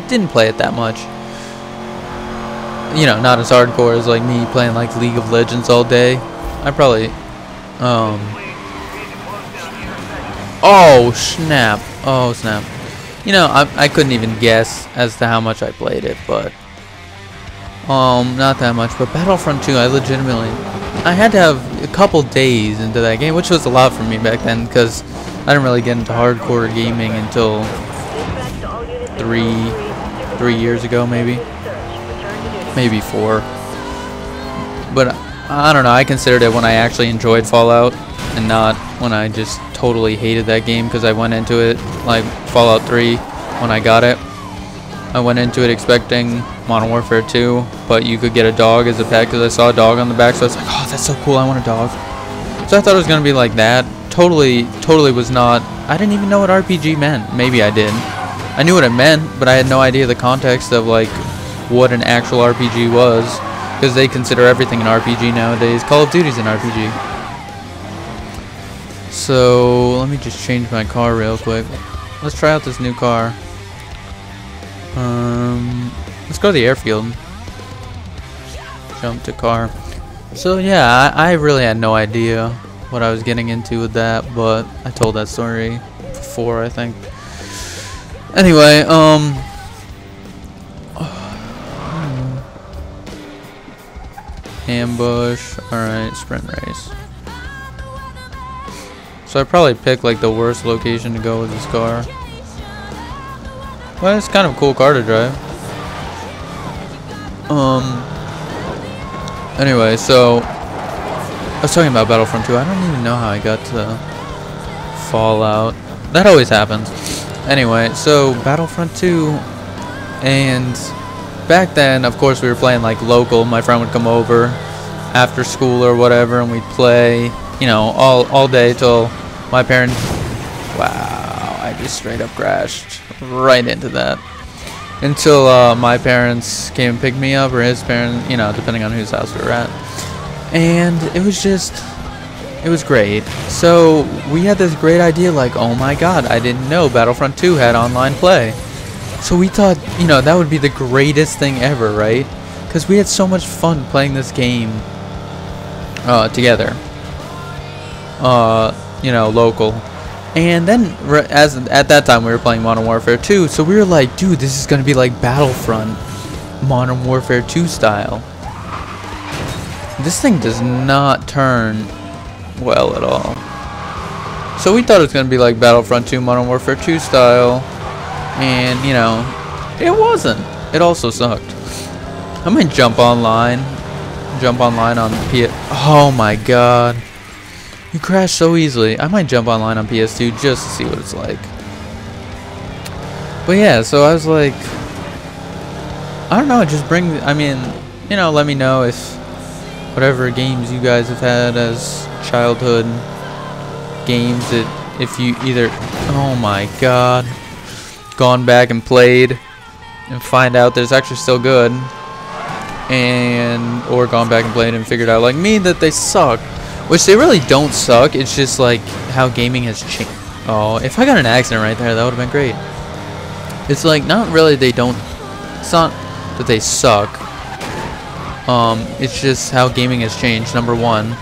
didn't play it that much. You know, not as hardcore as like me playing like League of Legends all day. I probably oh snap. Oh snap. You know, I couldn't even guess as to how much I played it, but not that much. But Battlefront 2, I had to have a couple days into that game, which was a lot for me back then, because I didn't really get into hardcore gaming until three years ago, maybe 4. But I don't know, I considered it when I actually enjoyed Fallout and not when I just totally hated that game, because I went into it like Fallout 3 when I got it. I went into it expecting Modern Warfare 2, but you could get a dog as a pet because I saw a dog on the back, so I was like, oh, that's so cool, I want a dog. So I thought it was going to be like that. Totally was not. I didn't even know what RPG meant. Maybe I did. I knew what it meant, but I had no idea the context of like what an actual RPG was, because they consider everything an RPG nowadays. Call of Duty's an RPG. So let me just change my car real quick. Let's try out this new car. Let's go to the airfield. Jump to car. So yeah, I really had no idea what I was getting into with that, but I told that story before, I think. Anyway, ambush. Alright, sprint race. So I probably picked like the worst location to go with this car. Well, it's kind of a cool car to drive. Anyway, so I was talking about Battlefront 2. I don't even know how I got to Fallout. That always happens. Anyway, so Battlefront 2, and back then, of course, we were playing like local. My friend would come over after school or whatever, and we'd play, you know, all day till my parents. Wow, I just straight up crashed right into that. Until my parents came and picked me up, or his parents, you know, depending on whose house we were at. And it was great. So we had this great idea, like, oh my god, I didn't know Battlefront 2 had online play. So we thought, you know, that would be the greatest thing ever, right? Because we had so much fun playing this game together. You know, local. And then, at that time, we were playing Modern Warfare 2, so we were like, dude, this is going to be like Battlefront, Modern Warfare 2 style. This thing does not turn well at all. So we thought it was going to be like Battlefront 2, Modern Warfare 2 style, and, you know, it wasn't. It also sucked. I might jump online on PS. Oh my god. You crash so easily. I might jump online on PS2 just to see what it's like. But yeah, so I was like, I don't know, just bring, I mean, you know, let me know if whatever games you guys have had as childhood games that if you either, oh my god, gone back and played and find out that it's actually still good, and or gone back and played and figured out, like me, that they suck. Which they really don't suck, it's just like how gaming has changed. Oh, if I got an accident right there, that would have been great. It's like, not really they don't, it's not that they suck. It's just how gaming has changed, number one.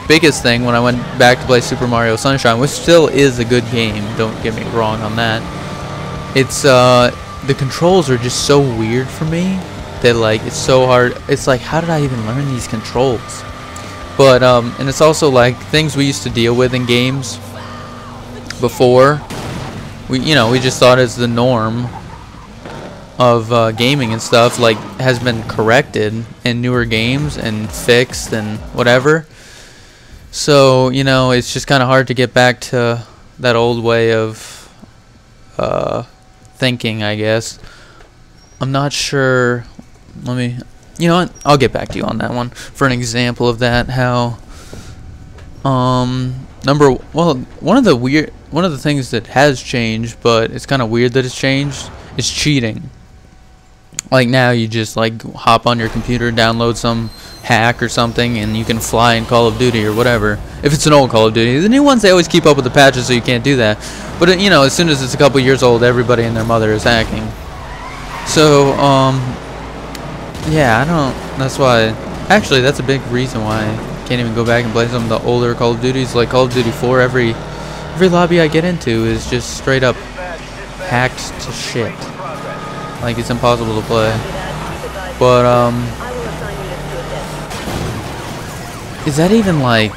Biggest thing, when I went back to play Super Mario Sunshine, which still is a good game, don't get me wrong on that. It's, the controls are just so weird for me, that like, it's so hard, it's like, how did I even learn these controls? But, and it's also like things we used to deal with in games before. We just thought it's the norm of gaming and stuff, like, has been corrected in newer games and fixed and whatever. So, you know, it's just kind of hard to get back to that old way of thinking, I guess. I'm not sure. Let me... You know what? I'll get back to you on that one for an example of that. How, one of the things that has changed, but it's kind of weird that it's changed, is cheating. Like now, you just like hop on your computer, download some hack or something, and you can fly in Call of Duty or whatever. If it's an old Call of Duty, the new ones, they always keep up with the patches, so you can't do that. But you know, as soon as it's a couple years old, everybody and their mother is hacking. So, yeah, I don't, that's why, actually, that's a big reason why I can't even go back and play some of the older Call of Duties, like Call of Duty 4. Every lobby I get into is just straight up hacked to shit. Like, it's impossible to play. But, is that even, like,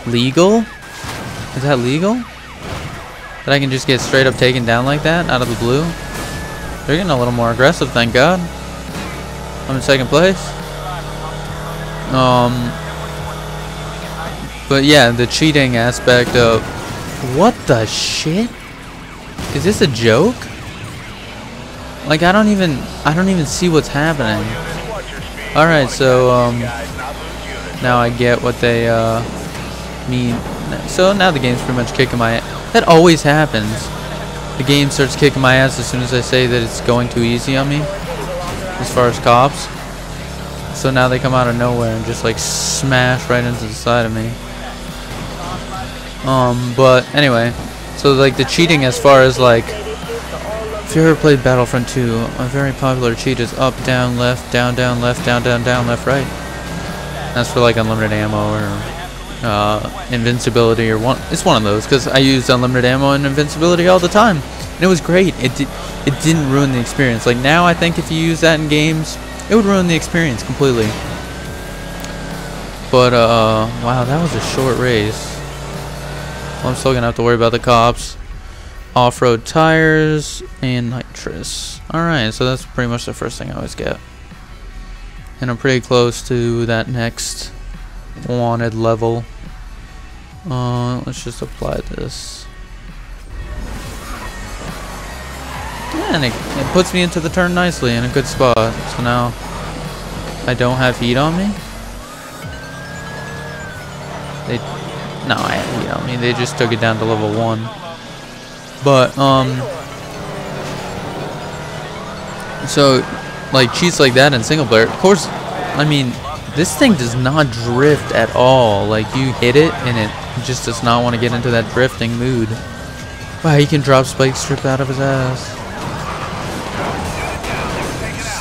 legal? Is that legal? That I can just get straight up taken down like that, out of the blue? They're getting a little more aggressive, thank God. I'm in second place. But yeah, the cheating aspect of... What the shit? Is this a joke? Like, I don't even see what's happening. Alright, so, now I get what they, mean. So now the game's pretty much kicking my ass. That always happens. The game starts kicking my ass as soon as I say that it's going too easy on me. As far as cops. So now they come out of nowhere and just, like, smash right into the side of me. But anyway. So, like, the cheating as far as, like... If you ever played Battlefront 2, a very popular cheat is up, down, left, down, down, left, down, down, down, left, right. That's for like unlimited ammo or invincibility or one. It's one of those because I used unlimited ammo and invincibility all the time, and it was great. It didn't ruin the experience. Like now, I think if you use that in games, it would ruin the experience completely. But wow, that was a short race. Well, I'm still gonna have to worry about the cops. Off-road tires and nitrous. Alright, so that's pretty much the first thing I always get. And I'm pretty close to that next wanted level. Let's just apply this. Yeah, and it puts me into the turn nicely in a good spot. So now I don't have heat on me. No, I had heat on me. They just took it down to level 1. But, so, like, cheats like that in single player, of course, I mean, this thing does not drift at all. Like, you hit it, and it just does not want to get into that drifting mood. Wow, he can drop Spike Strip out of his ass.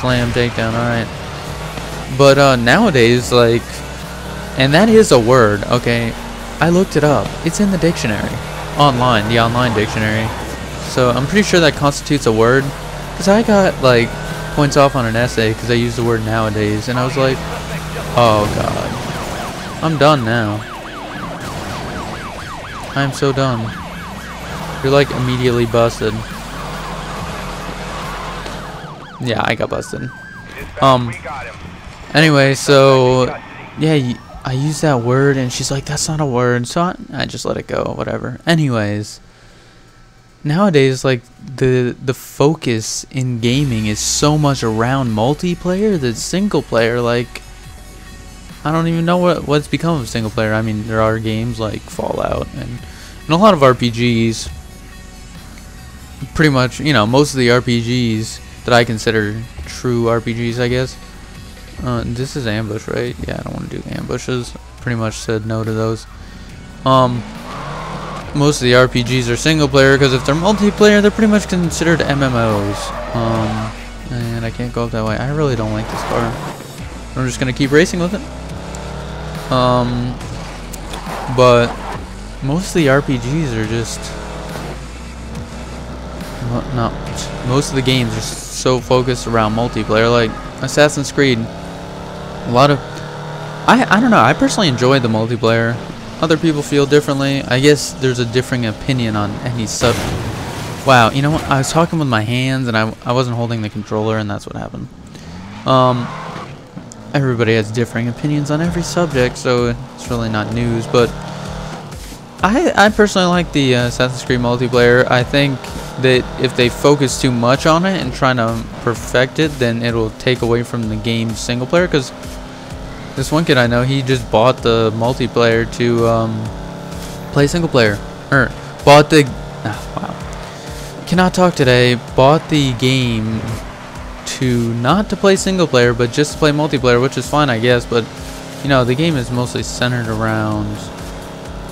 Slam takedown, alright. But, nowadays, like, and that is a word, okay, I looked it up. It's in the dictionary. Online, the online dictionary. So I'm pretty sure that constitutes a word, because I got like points off on an essay because I used the word nowadays, and I was like, oh god, I'm done now. I'm so done. You're like immediately busted. Yeah, I got busted. Anyway, so yeah, I used that word, and she's like, that's not a word, so I just let it go, whatever. Anyways, nowadays, like, the focus in gaming is so much around multiplayer that single player, like, I don't even know what's become of single player. I mean, there are games like Fallout and a lot of RPGs. Pretty much, you know, most of the RPGs that I consider true RPGs, I guess. This is ambush, right? Yeah, I don't want to do ambushes. Pretty much said no to those. Most of the RPGs are single player because if they're multiplayer, they're pretty much considered MMOs. And I can't go up that way. I really don't like this car. I'm just gonna keep racing with it. But most of the RPGs are just most of the games are so focused around multiplayer, like Assassin's Creed. A lot of I don't know, I personally enjoy the multiplayer. Other people feel differently. I guess there's a differing opinion on any subject. Wow, you know what? I was talking with my hands and I wasn't holding the controller, and that's what happened. Everybody has differing opinions on every subject, so it's really not news, but I personally like the Assassin's Creed multiplayer. I think that if they focus too much on it and trying to perfect it, then it'll take away from the game's single player, because this one kid I know, he just bought the multiplayer to play single player. Or bought the wow. Cannot talk today. Bought the game to not to play single player, but just to play multiplayer, which is fine, I guess. But you know, the game is mostly centered around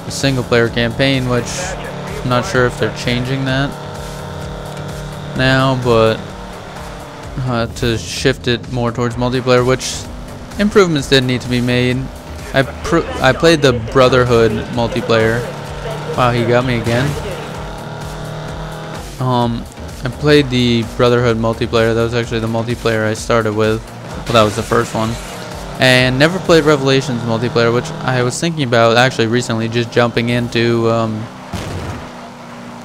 the single player campaign, which I'm not sure if they're changing that now, but to shift it more towards multiplayer, which improvements did need to be made. I played the Brotherhood multiplayer. Wow, he got me again. I played the Brotherhood multiplayer. That was actually the multiplayer I started with. Well, that was the first one. And never played Revelations multiplayer, which I was thinking about actually recently, just jumping into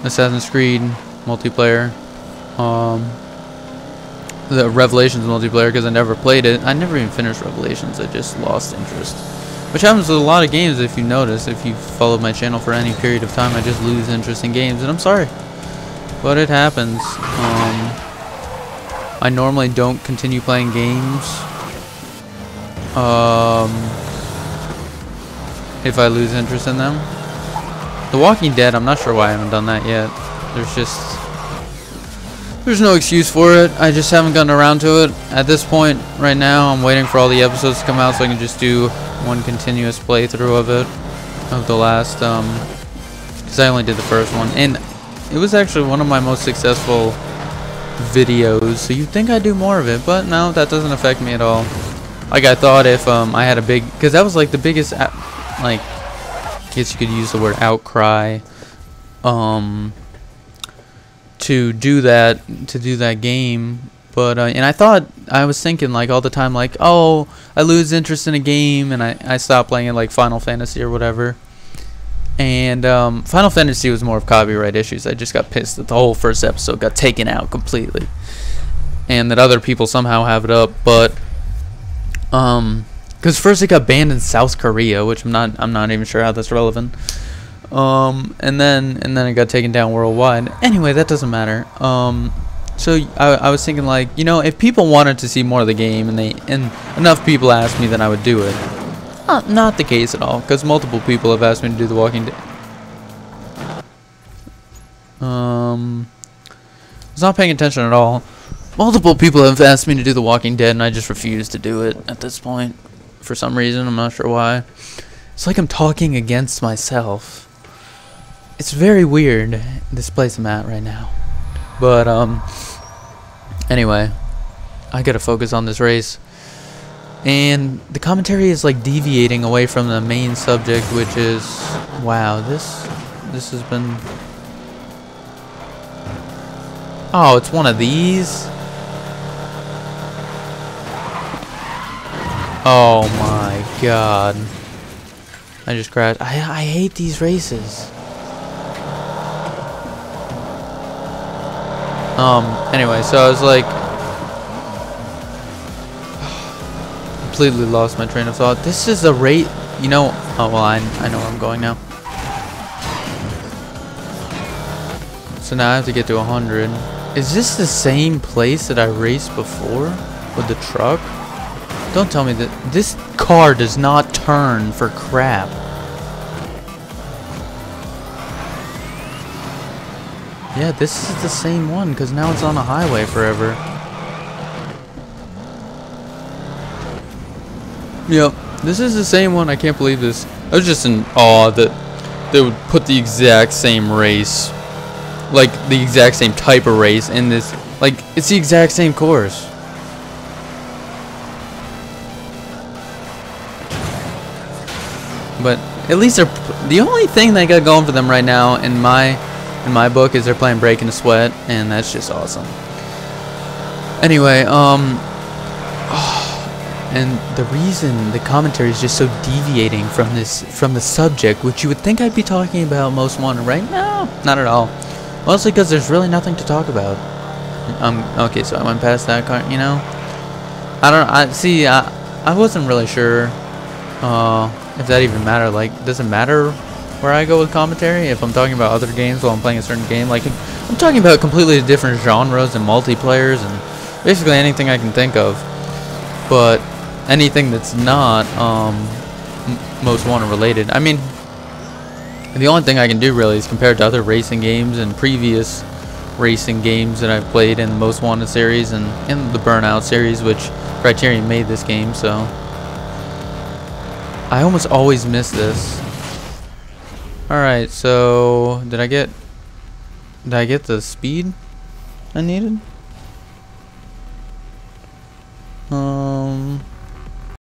Assassin's Creed multiplayer. The Revelations multiplayer, because I never played it. I never even finished Revelations. I just lost interest. Which happens with a lot of games, if you notice. If you've followed my channel for any period of time, I just lose interest in games, and I'm sorry. But it happens. I normally don't continue playing games if I lose interest in them. The Walking Dead, I'm not sure why I haven't done that yet. There's no excuse for it. I just haven't gotten around to it. At this point, right now, I'm waiting for all the episodes to come out so I can just do one continuous playthrough of it, of the last, because I only did the first one, and it was actually one of my most successful videos, so you'd think I'd do more of it, but no, that doesn't affect me at all. Like, I thought if I had a big, because that was like the biggest, like, I guess you could use the word outcry, to do that game. But and I was thinking like all the time, like, oh, I lose interest in a game and I stop playing it, like Final Fantasy or whatever. And Final Fantasy was more of copyright issues. I just got pissed that the whole first episode got taken out completely, and that other people somehow have it up. But because first it got banned in South Korea, which I'm not even sure how that's relevant. And then it got taken down worldwide. Anyway, that doesn't matter. So I was thinking, like, you know, if people wanted to see more of the game and enough people asked me, then I would do it. Not the case at all, because multiple people have asked me to do The Walking Dead. I was not paying attention at all. Multiple people have asked me to do The Walking Dead, and I just refuse to do it at this point. For some reason, I'm not sure why. It's like I'm talking against myself. It's very weird, this place I'm at right now. But, anyway, I gotta focus on this race. And the commentary is like deviating away from the main subject, which is, wow, this has been, oh, it's one of these? Oh my god. I just crashed. I hate these races. Anyway, so I was like, completely lost my train of thought. This is a rate, you know. Oh well, I know where I'm going now. So now I have to get to 100. Is this the same place that I raced before with the truck? Don't tell me that this car does not turn for crap. Yeah, this is the same one, because now it's on a highway forever. Yep, this is the same one. I can't believe this. I was just in awe that they would put the exact same race, like the exact same type of race in this. Like, it's the exact same course. But at least they're, the only thing they got going for them right now in my book is they're playing Breaking the Sweat, and that's just awesome. Anyway, and the reason the commentary is just so deviating from the subject, which you would think I'd be talking about Most Wanted, right? No, not at all. Mostly because there's really nothing to talk about. Okay, so I went past that car, you know. I wasn't really sure if that even mattered. Like, does it matter where I go with commentary if I'm talking about other games while I'm playing a certain game? Like, I'm talking about completely different genres and multiplayers and basically anything I can think of. But anything that's not Most Wanted related. I mean, the only thing I can do really is compare it to other racing games and previous racing games that I've played in the Most Wanted series and in the Burnout series, which Criterion made this game, so I almost always miss this. Alright, so did I get the speed I needed?